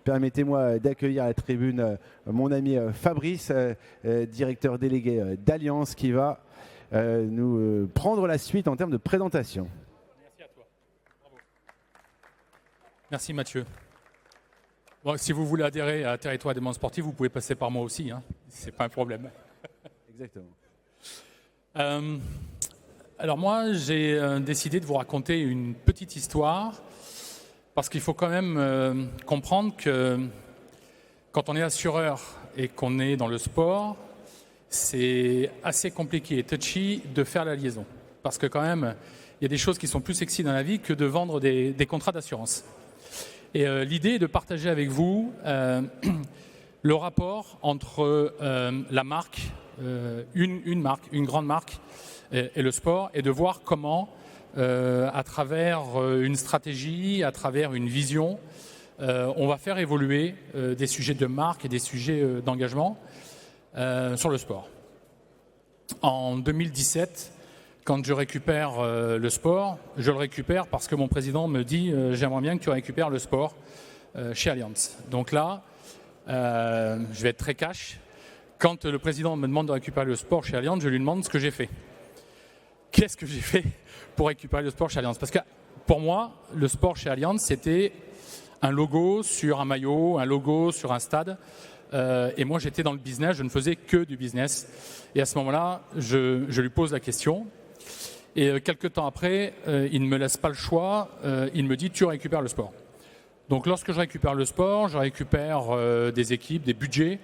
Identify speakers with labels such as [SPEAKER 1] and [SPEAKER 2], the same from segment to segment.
[SPEAKER 1] Permettez-moi d'accueillir à la tribune mon ami Fabrice, directeur délégué d'Allianz, qui va nous prendre la suite en termes de présentation.
[SPEAKER 2] Merci à toi. Bravo. Merci Mathieu. Bon, si vous voulez adhérer à Territoire des mondes sportifs, vous pouvez passer par moi aussi, hein. C'est pas un problème.
[SPEAKER 1] Exactement.
[SPEAKER 2] Alors moi, j'ai décidé de vous raconter une petite histoire parce qu'il faut quand même comprendre que quand on est assureur et qu'on est dans le sport, c'est assez compliqué et touchy de faire la liaison. Parce que quand même, il y a des choses qui sont plus sexy dans la vie que de vendre des contrats d'assurance. Et l'idée est de partager avec vous le rapport entre la marque, une grande marque et le sport, et de voir comment, à travers une stratégie, à travers une vision, on va faire évoluer des sujets de marque et des sujets d'engagement sur le sport. En 2017, quand je récupère le sport, je le récupère parce que mon président me dit « j'aimerais bien que tu récupères le sport chez Allianz ». Donc là, je vais être très cash. Quand le président me demande de récupérer le sport chez Allianz, je lui demande ce que j'ai fait. Qu'est-ce que j'ai fait pour récupérer le sport chez Allianz? Parce que pour moi, le sport chez Allianz, c'était un logo sur un maillot, un logo sur un stade. Et moi, j'étais dans le business, je ne faisais que du business. Et à ce moment-là, je lui pose la question. Et quelques temps après, il ne me laisse pas le choix. Il me dit « tu récupères le sport ». Donc lorsque je récupère le sport, je récupère des équipes, des budgets,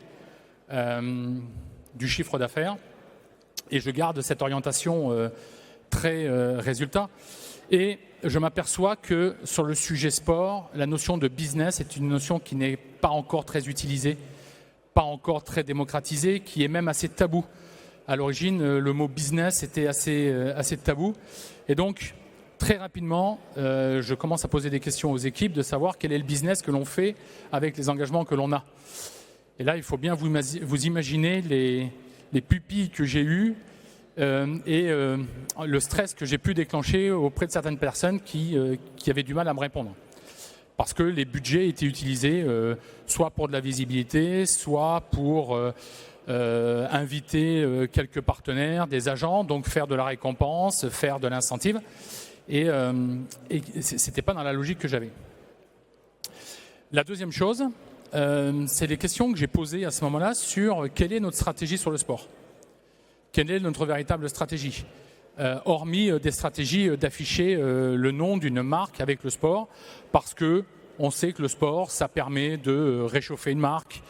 [SPEAKER 2] du chiffre d'affaires. Et je garde cette orientation très résultat. Et je m'aperçois que sur le sujet sport, la notion de business est une notion qui n'est pas encore très utilisée, pas encore très démocratisée, qui est même assez tabou. À l'origine, le mot business était assez tabou. Et donc, très rapidement, je commence à poser des questions aux équipes de savoir quel est le business que l'on fait avec les engagements que l'on a. Et là, il faut bien vous imaginer les pupilles que j'ai eues et le stress que j'ai pu déclencher auprès de certaines personnes qui avaient du mal à me répondre. Parce que les budgets étaient utilisés soit pour de la visibilité, soit pour inviter quelques partenaires, des agents, donc faire de la récompense, faire de l'incentive. Et ce n'était pas dans la logique que j'avais. La deuxième chose, c'est les questions que j'ai posées à ce moment-là sur quelle est notre stratégie sur le sport. Quelle est notre véritable stratégie, hormis des stratégies d'afficher le nom d'une marque avec le sport, parce que on sait que le sport, ça permet de réchauffer une marque.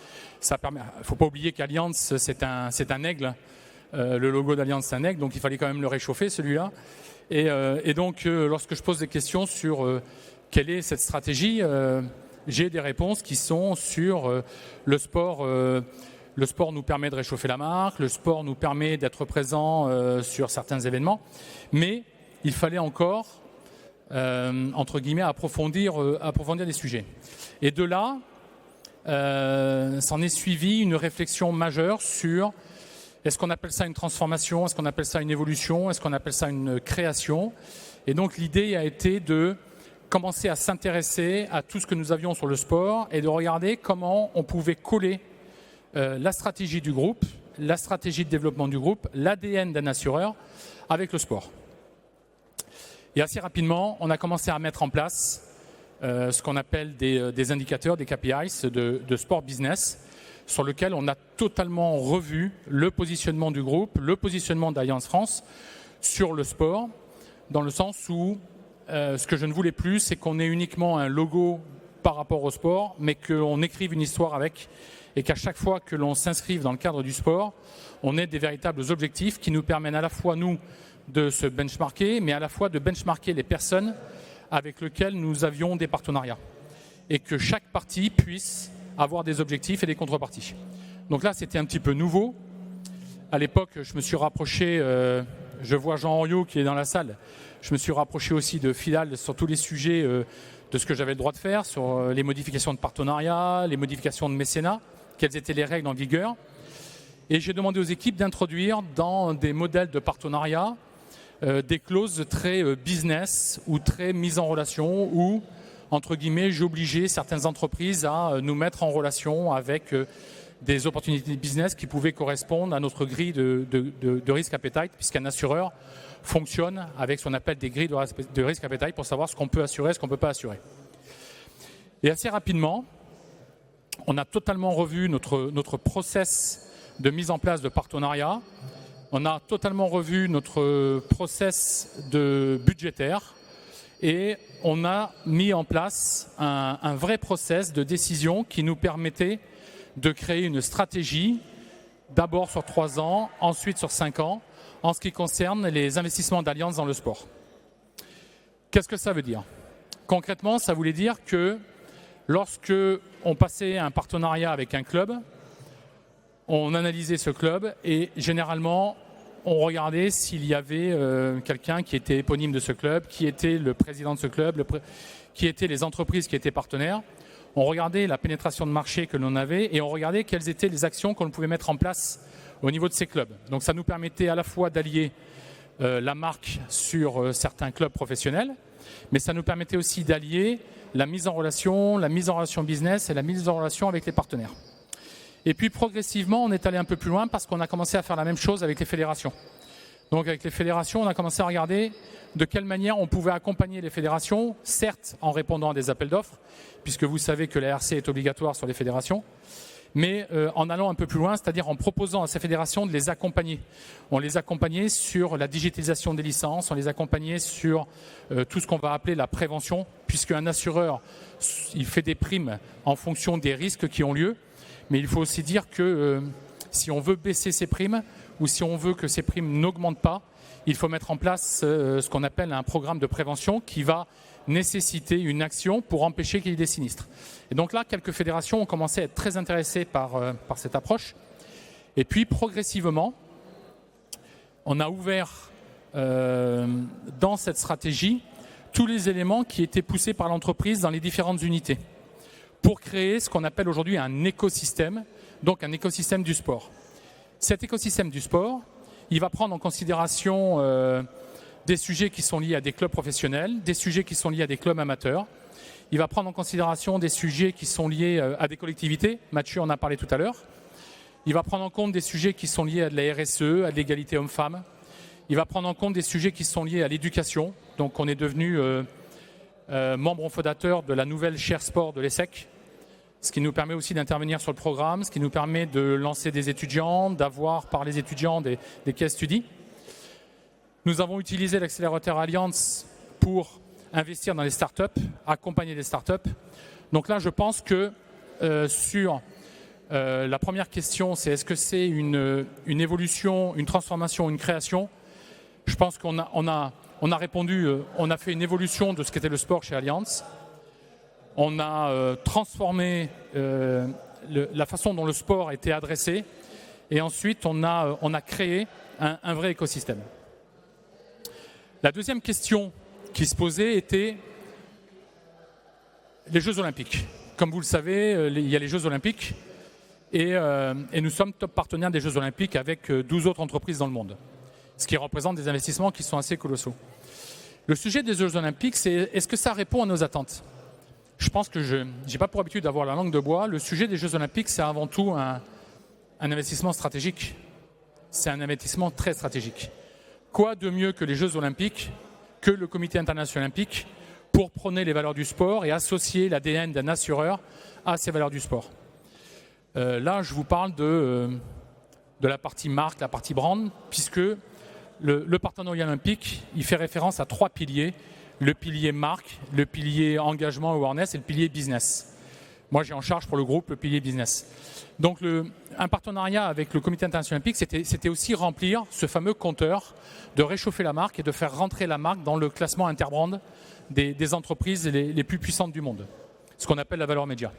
[SPEAKER 2] Il ne faut pas oublier qu'Allianz, c'est un aigle. Le logo d'Allianz, c'est un aigle, donc il fallait quand même le réchauffer, celui-là. Et donc, lorsque je pose des questions sur quelle est cette stratégie, j'ai des réponses qui sont sur le sport. Le sport nous permet de réchauffer la marque, le sport nous permet d'être présent sur certains événements, mais il fallait encore, entre guillemets, approfondir des sujets. Et de là, s'en est suivi une réflexion majeure sur est-ce qu'on appelle ça une transformation, est-ce qu'on appelle ça une évolution, est-ce qu'on appelle ça une création. Et donc l'idée a été de commencer à s'intéresser à tout ce que nous avions sur le sport et de regarder comment on pouvait coller la stratégie du groupe, la stratégie de développement du groupe, l'ADN d'un assureur avec le sport. Et assez rapidement, on a commencé à mettre en place ce qu'on appelle des indicateurs, des KPIs de sport business, sur lequel on a totalement revu le positionnement du groupe, le positionnement d'Allianz France sur le sport, dans le sens où ce que je ne voulais plus, c'est qu'on ait uniquement un logo par rapport au sport, mais qu'on écrive une histoire avec, et qu'à chaque fois que l'on s'inscrive dans le cadre du sport, on ait des véritables objectifs qui nous permettent à la fois, nous, de se benchmarker, mais à la fois de benchmarker les personnes avec lesquelles nous avions des partenariats. Et que chaque partie puisse avoir des objectifs et des contreparties. Donc là, c'était un petit peu nouveau. À l'époque, je me suis rapproché, je vois Jean Henriot qui est dans la salle, je me suis rapproché aussi de Fidal sur tous les sujets de ce que j'avais le droit de faire, sur les modifications de partenariat, les modifications de mécénat, quelles étaient les règles en vigueur. Et j'ai demandé aux équipes d'introduire dans des modèles de partenariat des clauses très business ou très mise en relation où entre guillemets, j'ai obligé certaines entreprises à nous mettre en relation avec des opportunités de business qui pouvaient correspondre à notre grille de risk appetite, puisqu'un assureur fonctionne avec ce qu'on appelle des grilles de risk appetite pour savoir ce qu'on peut assurer et ce qu'on ne peut pas assurer. Et assez rapidement, on a totalement revu notre process de mise en place de partenariat. On a totalement revu notre process de budgétaire et on a mis en place un vrai process de décision qui nous permettait de créer une stratégie, d'abord sur 3 ans, ensuite sur 5 ans, en ce qui concerne les investissements d'Allianz dans le sport. Qu'est-ce que ça veut dire ? Concrètement, ça voulait dire que lorsque on passait un partenariat avec un club, on analysait ce club et généralement, on regardait s'il y avait quelqu'un qui était éponyme de ce club, qui était le président de ce club, qui étaient les entreprises qui étaient partenaires. On regardait la pénétration de marché que l'on avait et on regardait quelles étaient les actions qu'on pouvait mettre en place au niveau de ces clubs. Donc ça nous permettait à la fois d'allier la marque sur certains clubs professionnels, mais ça nous permettait aussi d'allier la mise en relation business et la mise en relation avec les partenaires. Et puis progressivement, on est allé un peu plus loin parce qu'on a commencé à faire la même chose avec les fédérations. Donc avec les fédérations, on a commencé à regarder de quelle manière on pouvait accompagner les fédérations, certes en répondant à des appels d'offres, puisque vous savez que la RC est obligatoire sur les fédérations, mais en allant un peu plus loin, c'est-à-dire en proposant à ces fédérations de les accompagner. On les accompagnait sur la digitalisation des licences, on les accompagnait sur tout ce qu'on va appeler la prévention, puisqu'un assureur, il fait des primes en fonction des risques qui ont lieu, mais il faut aussi dire que si on veut baisser ces primes ou si on veut que ces primes n'augmentent pas, il faut mettre en place ce qu'on appelle un programme de prévention qui va nécessiter une action pour empêcher qu'il y ait des sinistres. Et donc là, quelques fédérations ont commencé à être très intéressées par cette approche. Et puis progressivement, on a ouvert dans cette stratégie tous les éléments qui étaient poussés par l'entreprise dans les différentes unités pour créer ce qu'on appelle aujourd'hui un écosystème, donc un écosystème du sport. Cet écosystème du sport, il va prendre en considération des sujets qui sont liés à des clubs professionnels, des sujets qui sont liés à des clubs amateurs. Il va prendre en considération des sujets qui sont liés à des collectivités. Mathieu en a parlé tout à l'heure. Il va prendre en compte des sujets qui sont liés à de la RSE, à de l'égalité homme-femme. Il va prendre en compte des sujets qui sont liés à l'éducation. Donc on est devenu membre fondateur de la nouvelle chaire sport de l'ESSEC, ce qui nous permet aussi d'intervenir sur le programme, ce qui nous permet de lancer des étudiants, d'avoir par les étudiants des case studies. Nous avons utilisé l'accélérateur Allianz pour investir dans les startups, accompagner les startups. Donc là, je pense que sur la première question, c'est est-ce que c'est une évolution, une transformation, une création ? Je pense qu'on a répondu, on a fait une évolution de ce qu'était le sport chez Allianz. On a transformé la façon dont le sport était adressé et ensuite on a créé un vrai écosystème. La deuxième question qui se posait était les Jeux Olympiques. Comme vous le savez, il y a les Jeux Olympiques et nous sommes top partenaires des Jeux Olympiques avec 12 autres entreprises dans le monde, ce qui représente des investissements qui sont assez colossaux. Le sujet des Jeux Olympiques, c'est est-ce que ça répond à nos attentes ? Je pense que je n'ai pas pour habitude d'avoir la langue de bois. Le sujet des Jeux Olympiques, c'est avant tout un investissement stratégique. C'est un investissement très stratégique. Quoi de mieux que les Jeux Olympiques, que le Comité international olympique, pour prôner les valeurs du sport et associer l'ADN d'un assureur à ces valeurs du sport. Là, je vous parle de la partie marque, la partie brand, puisque le partenariat olympique, il fait référence à 3 piliers. Le pilier marque, le pilier engagement awareness et le pilier business. Moi, j'ai en charge pour le groupe le pilier business. Donc, un partenariat avec le Comité international olympique, c'était aussi remplir ce fameux compteur, de réchauffer la marque et de faire rentrer la marque dans le classement interbrand des entreprises les plus puissantes du monde, ce qu'on appelle la valeur média.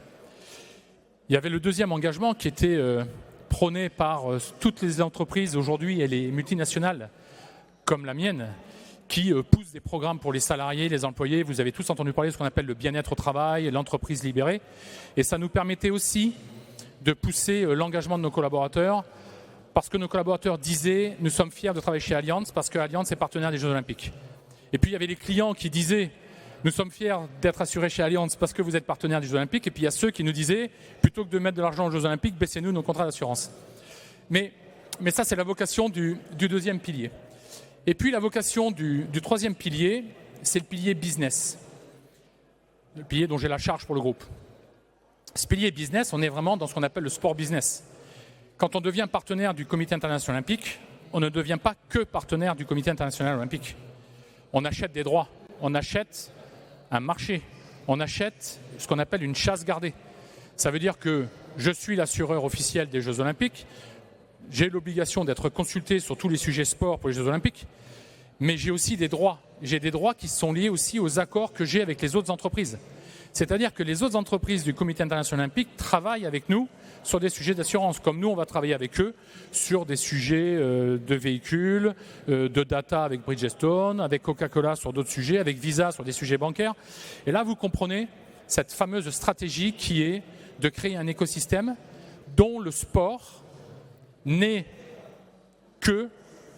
[SPEAKER 2] Il y avait le deuxième engagement qui était prôné par toutes les entreprises aujourd'hui et les multinationales comme la mienne, qui poussent des programmes pour les salariés, les employés. Vous avez tous entendu parler de ce qu'on appelle le bien-être au travail, l'entreprise libérée. Et ça nous permettait aussi de pousser l'engagement de nos collaborateurs parce que nos collaborateurs disaient « Nous sommes fiers de travailler chez Allianz parce que Allianz est partenaire des Jeux Olympiques ». Et puis il y avait les clients qui disaient nous sommes fiers d'être assurés chez Allianz parce que vous êtes partenaire des Jeux Olympiques. Et puis il y a ceux qui nous disaient, plutôt que de mettre de l'argent aux Jeux Olympiques, baissez-nous nos contrats d'assurance. Mais ça, c'est la vocation du deuxième pilier. Et puis la vocation du troisième pilier, c'est le pilier business. Le pilier dont j'ai la charge pour le groupe. Ce pilier business, on est vraiment dans ce qu'on appelle le sport business. Quand on devient partenaire du Comité international olympique, on ne devient pas que partenaire du Comité international olympique. On achète des droits, on achète un marché, on achète ce qu'on appelle une chasse gardée. Ça veut dire que je suis l'assureur officiel des Jeux olympiques, j'ai l'obligation d'être consulté sur tous les sujets sport pour les Jeux olympiques, mais j'ai aussi des droits. J'ai des droits qui sont liés aussi aux accords que j'ai avec les autres entreprises. C'est-à-dire que les autres entreprises du Comité international olympique travaillent avec nous sur des sujets d'assurance, comme nous, on va travailler avec eux sur des sujets de véhicules, de data avec Bridgestone, avec Coca-Cola sur d'autres sujets, avec Visa sur des sujets bancaires. Et là, vous comprenez cette fameuse stratégie qui est de créer un écosystème dont le sport n'est que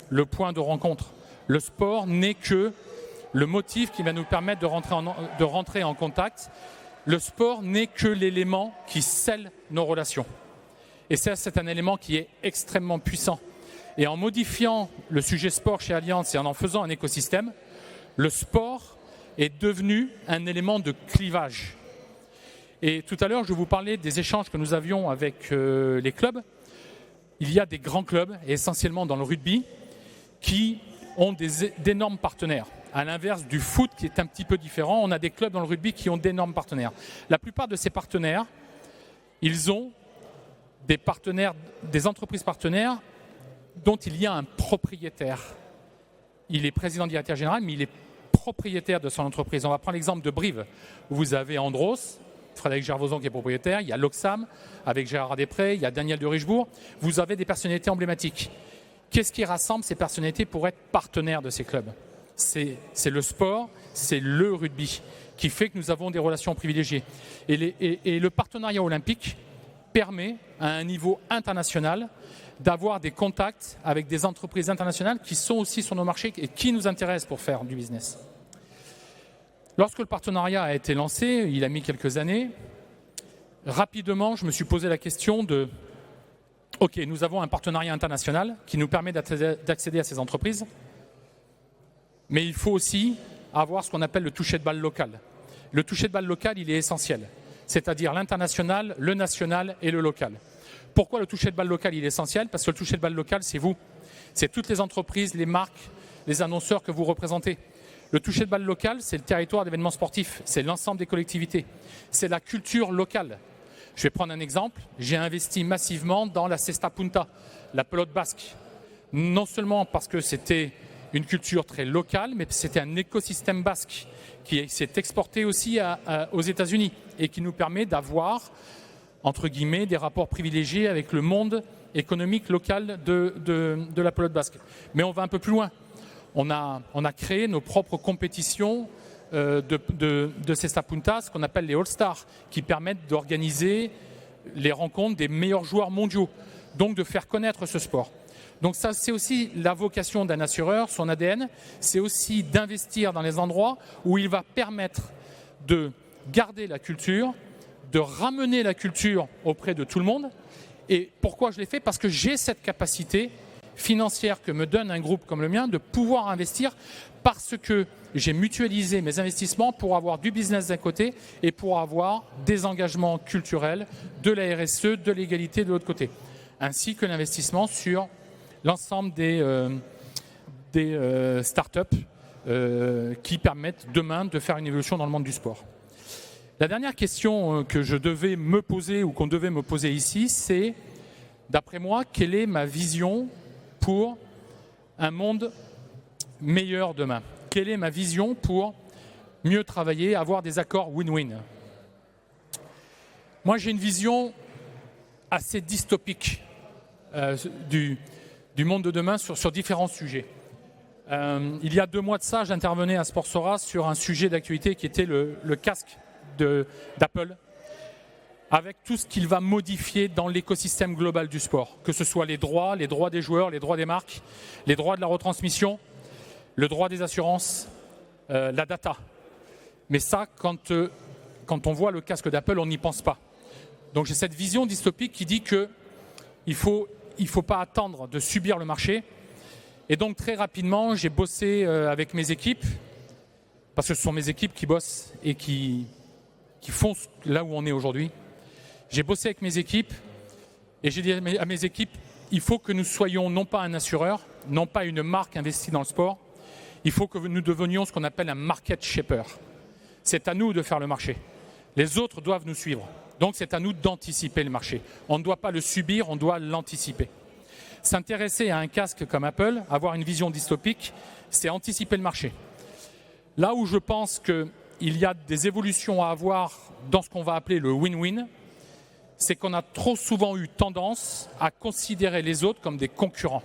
[SPEAKER 2] le point de rencontre. Le sport n'est que le motif qui va nous permettre de rentrer en contact. Le sport n'est que l'élément qui scelle nos relations. Et ça, c'est un élément qui est extrêmement puissant. Et en modifiant le sujet sport chez Allianz et en faisant un écosystème, le sport est devenu un élément de clivage. Et tout à l'heure, je vous parlais des échanges que nous avions avec les clubs. Il y a des grands clubs, et essentiellement dans le rugby, qui ont d'énormes partenaires. À l'inverse du foot qui est un petit peu différent, on a des clubs dans le rugby qui ont d'énormes partenaires. La plupart de ces partenaires, ils ont des partenaires, des entreprises partenaires dont il y a un propriétaire. Il est président directeur général, mais il est propriétaire de son entreprise. On va prendre l'exemple de Brive, où vous avez Andros, Frédéric Gervoson qui est propriétaire, il y a l'Oxam avec Gérard Després, il y a Daniel de Richebourg. Vous avez des personnalités emblématiques. Qu'est-ce qui rassemble ces personnalités pour être partenaires de ces clubs ? C'est le sport, c'est le rugby qui fait que nous avons des relations privilégiées. Et le partenariat olympique permet à un niveau international d'avoir des contacts avec des entreprises internationales qui sont aussi sur nos marchés et qui nous intéressent pour faire du business. Lorsque le partenariat a été lancé, il a mis quelques années, rapidement, je me suis posé la question de « Ok, nous avons un partenariat international qui nous permet d'accéder à ces entreprises, mais il faut aussi avoir ce qu'on appelle le toucher de balle local. Le toucher de balle local, il est essentiel, c'est-à-dire l'international, le national et le local. Pourquoi le toucher de balle local, il est essentiel ? Parce que le toucher de balle local, c'est vous. C'est toutes les entreprises, les marques, les annonceurs que vous représentez. Le toucher de balle local, c'est le territoire d'événements sportifs, c'est l'ensemble des collectivités, c'est la culture locale. Je vais prendre un exemple, j'ai investi massivement dans la cesta punta, la pelote basque. Non seulement parce que c'était une culture très locale, mais c'était un écosystème basque qui s'est exporté aussi aux États-Unis et qui nous permet d'avoir, entre guillemets, des rapports privilégiés avec le monde économique local de la pelote basque. Mais on va un peu plus loin. On a créé nos propres compétitions de cesta punta, ce qu'on appelle les All-Stars, qui permettent d'organiser les rencontres des meilleurs joueurs mondiaux, donc de faire connaître ce sport. Donc ça, c'est aussi la vocation d'un assureur, son ADN, c'est aussi d'investir dans les endroits où il va permettre de garder la culture, de ramener la culture auprès de tout le monde. Et pourquoi je l'ai fait ? Parce que j'ai cette capacité financière que me donne un groupe comme le mien de pouvoir investir parce que j'ai mutualisé mes investissements pour avoir du business d'un côté et pour avoir des engagements culturels, de la RSE, de l'égalité de l'autre côté, ainsi que l'investissement sur l'ensemble des startups qui permettent demain de faire une évolution dans le monde du sport. La dernière question que je devais me poser ou qu'on devait me poser ici, c'est, d'après moi, quelle est ma vision pour un monde meilleur demain ? Quelle est ma vision pour mieux travailler, avoir des accords win-win ? Moi, j'ai une vision assez dystopique du monde de demain sur différents sujets. Il y a 2 mois de ça, j'intervenais à Sportsora sur un sujet d'actualité qui était le casque d'Apple, avec tout ce qu'il va modifier dans l'écosystème global du sport, que ce soit les droits des joueurs, les droits des marques, les droits de la retransmission, le droit des assurances, la data. Mais ça, quand on voit le casque d'Apple, on n'y pense pas. Donc j'ai cette vision dystopique qui dit qu'il ne faut pas attendre de subir le marché. Et donc très rapidement, j'ai bossé avec mes équipes, parce que ce sont mes équipes qui bossent et qui font là où on est aujourd'hui. J'ai bossé avec mes équipes et j'ai dit à mes équipes, il faut que nous soyons non pas un assureur, non pas une marque investie dans le sport, il faut que nous devenions ce qu'on appelle un market shaper. C'est à nous de faire le marché. Les autres doivent nous suivre. Donc c'est à nous d'anticiper le marché. On ne doit pas le subir, on doit l'anticiper. S'intéresser à un casque comme Apple, avoir une vision dystopique, c'est anticiper le marché. Là où je pense qu'il y a des évolutions à avoir dans ce qu'on va appeler le win-win, c'est qu'on a trop souvent eu tendance à considérer les autres comme des concurrents.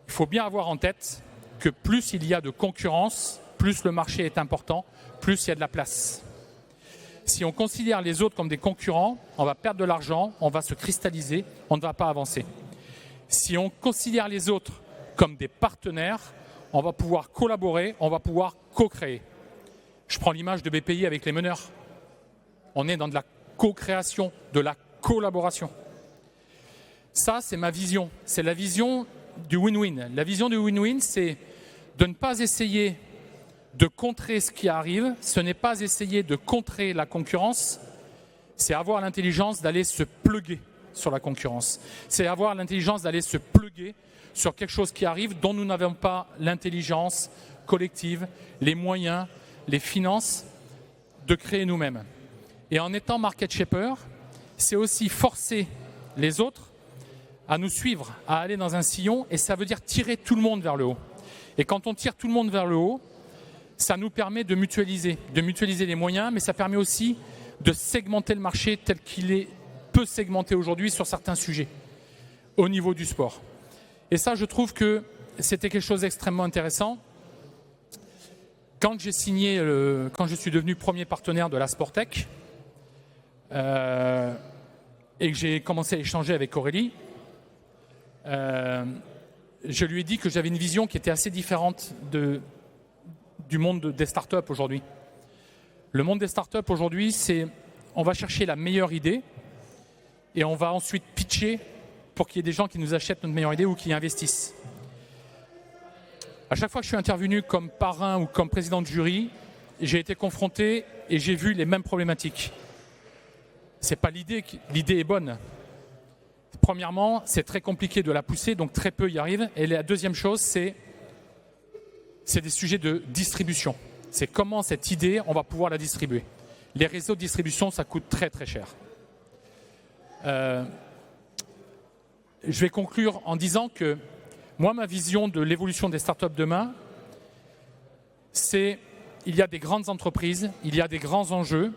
[SPEAKER 2] Il faut bien avoir en tête que plus il y a de concurrence, plus le marché est important, plus il y a de la place. Si on considère les autres comme des concurrents, on va perdre de l'argent, on va se cristalliser, on ne va pas avancer. Si on considère les autres comme des partenaires, on va pouvoir collaborer, on va pouvoir co-créer. Je prends l'image de BPI avec les meneurs. On est dans de la co-création, de la collaboration. Ça, c'est ma vision. C'est la vision du win-win. La vision du win-win, c'est de ne pas essayer de contrer ce qui arrive, ce n'est pas essayer de contrer la concurrence, c'est avoir l'intelligence d'aller se pluguer sur la concurrence. C'est avoir l'intelligence d'aller se pluguer sur quelque chose qui arrive dont nous n'avons pas l'intelligence collective, les moyens, les finances de créer nous-mêmes. Et en étant market shaper, c'est aussi forcer les autres à nous suivre, à aller dans un sillon, et ça veut dire tirer tout le monde vers le haut. Et quand on tire tout le monde vers le haut, ça nous permet de mutualiser les moyens, mais ça permet aussi de segmenter le marché tel qu'il est peu segmenté aujourd'hui sur certains sujets au niveau du sport. Et ça, je trouve que c'était quelque chose d'extrêmement intéressant. Quand je suis devenu premier partenaire de la Sportec et que j'ai commencé à échanger avec Aurélie, je lui ai dit que j'avais une vision qui était assez différente du monde des startups aujourd'hui. Le monde des startups aujourd'hui, c'est on va chercher la meilleure idée et on va ensuite pitcher pour qu'il y ait des gens qui nous achètent notre meilleure idée ou qui investissent. À chaque fois que je suis intervenu comme parrain ou comme président de jury, j'ai été confronté et j'ai vu les mêmes problématiques. C'est pas l'idée est bonne. Premièrement, c'est très compliqué de la pousser, donc très peu y arrivent. Et la deuxième chose, c'est des sujets de distribution. C'est comment cette idée, on va pouvoir la distribuer. Les réseaux de distribution, ça coûte très très cher. Je vais conclure en disant que moi, ma vision de l'évolution des startups demain, c'est il y a des grandes entreprises, il y a des grands enjeux,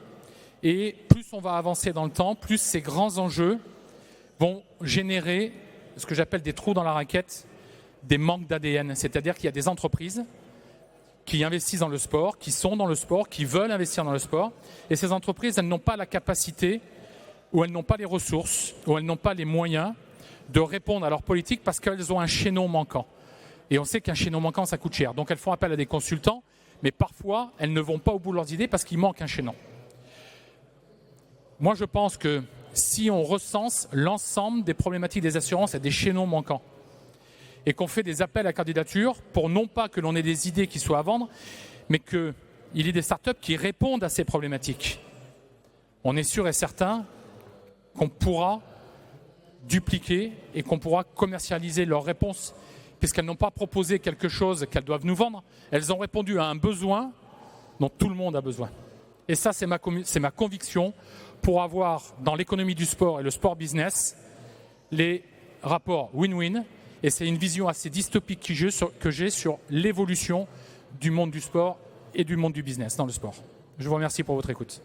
[SPEAKER 2] et plus on va avancer dans le temps, plus ces grands enjeux vont générer ce que j'appelle des trous dans la raquette, des manques d'ADN. C'est-à-dire qu'il y a des entreprises qui investissent dans le sport, qui sont dans le sport, qui veulent investir dans le sport. Et ces entreprises, elles n'ont pas la capacité, ou elles n'ont pas les ressources, ou elles n'ont pas les moyens de répondre à leur politique parce qu'elles ont un chaînon manquant. Et on sait qu'un chaînon manquant, ça coûte cher. Donc elles font appel à des consultants, mais parfois, elles ne vont pas au bout de leurs idées parce qu'il manque un chaînon. Moi, je pense que si on recense l'ensemble des problématiques des assurances et des chaînons manquants, et qu'on fait des appels à candidature pour non pas que l'on ait des idées qui soient à vendre, mais qu'il y ait des startups qui répondent à ces problématiques, on est sûr et certain qu'on pourra dupliquer et qu'on pourra commercialiser leurs réponses, puisqu'elles n'ont pas proposé quelque chose qu'elles doivent nous vendre, elles ont répondu à un besoin dont tout le monde a besoin. Et ça, c'est ma conviction pour avoir dans l'économie du sport et le sport business les rapports win-win. Et c'est une vision assez dystopique que j'ai sur l'évolution du monde du sport et du monde du business dans le sport. Je vous remercie pour votre écoute.